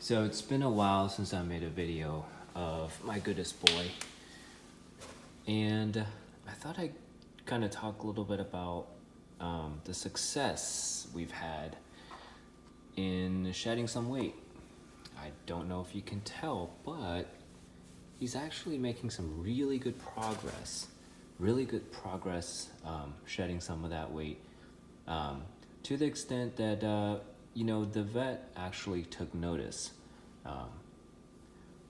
So it's been a while since I made a video of my Goodest Boy, and I thought I'd kind of talk a little bit about the success we've had in shedding some weight. I don't know if you can tell, but he's actually making some really good progress shedding some of that weight, to the extent that the vet actually took notice.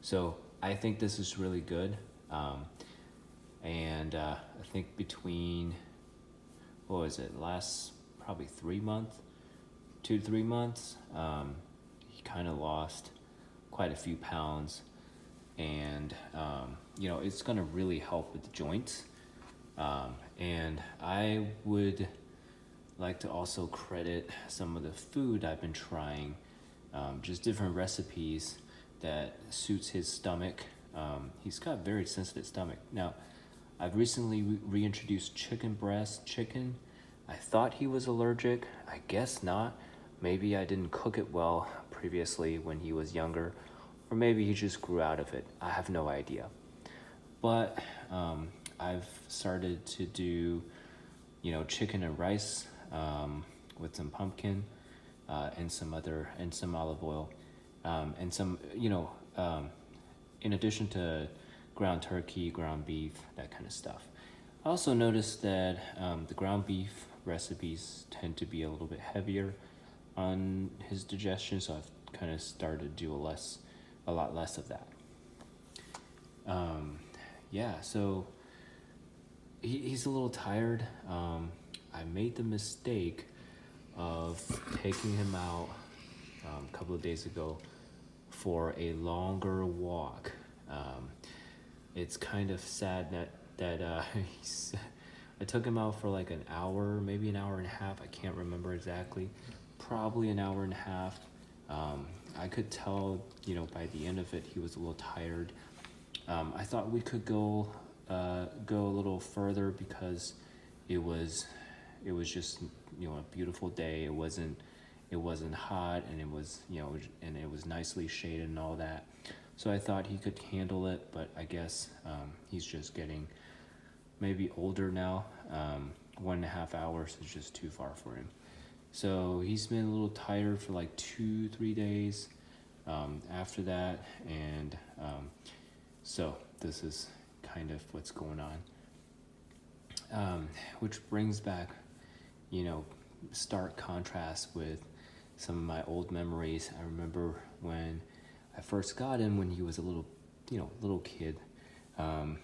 So I think this is really good. And I think between, last probably 3 months, 2 to 3 months, he kind of lost quite a few pounds. And, it's going to really help with the joints. And I would like to also credit some of the food I've been trying, just different recipes that suits his stomach. He's got a very sensitive stomach. Now, I've recently reintroduced chicken breast chicken. I thought he was allergic. I guess not. Maybe I didn't cook it well previously when he was younger, or maybe he just grew out of it. I have no idea. But I've started to do, chicken and rice with some pumpkin and some olive oil, and some, in addition to ground turkey, ground beef, that kind of stuff. I also noticed that the ground beef recipes tend to be a little bit heavier on his digestion, so I've kind of started to do a lot less of that. So he's a little tired. I made the mistake of taking him out a couple of days ago for a longer walk. It's kind of sad that I took him out for like an hour, maybe an hour and a half. I can't remember exactly. Probably an hour and a half. I could tell, by the end of it, he was a little tired. I thought we could go a little further because it was just a beautiful day. It wasn't hot, and it was nicely shaded and all that. So I thought he could handle it, but I guess he's just getting maybe older now. 1.5 hours is just too far for him. So he's been a little tired for like 2-3 days after that, and so this is kind of what's going on, which brings back stark contrast with some of my old memories. I remember when I first got him, when he was a little kid. I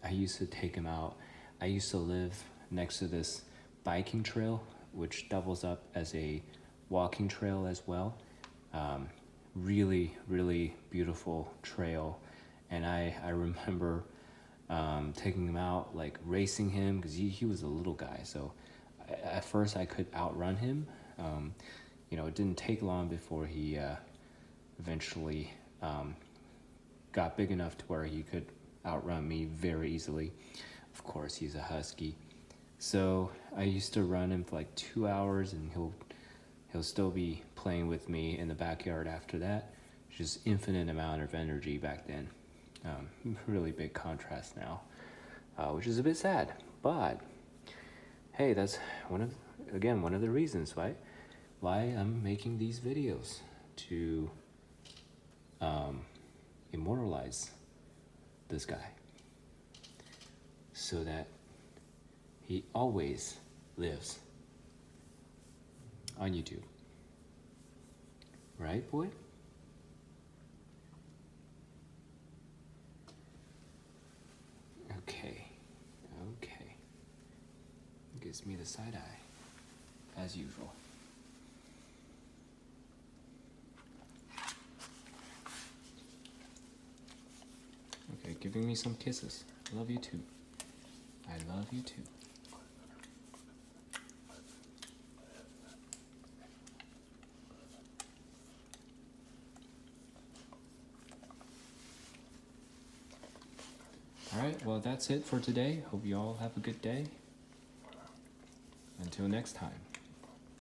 used to take him out. I used to live next to this biking trail, which doubles up as a walking trail as well. Really, really beautiful trail. And I remember taking him out, like racing him, because he was a little guy. So at first I could outrun him. It didn't take long before he eventually got big enough to where he could outrun me very easily. Of course, he's a husky. So I used to run him for like 2 hours, and he'll still be playing with me in the backyard after that. Just infinite amount of energy back then. Really big contrast now, which is a bit sad. But hey, that's one of the reasons why I'm making these videos, to immortalize this guy, so that he always lives on YouTube. Right, boy? Okay. Gives me the side eye, as usual. Okay, giving me some kisses. I love you too. I love you too. Alright, well that's it for today. Hope you all have a good day. Until next time.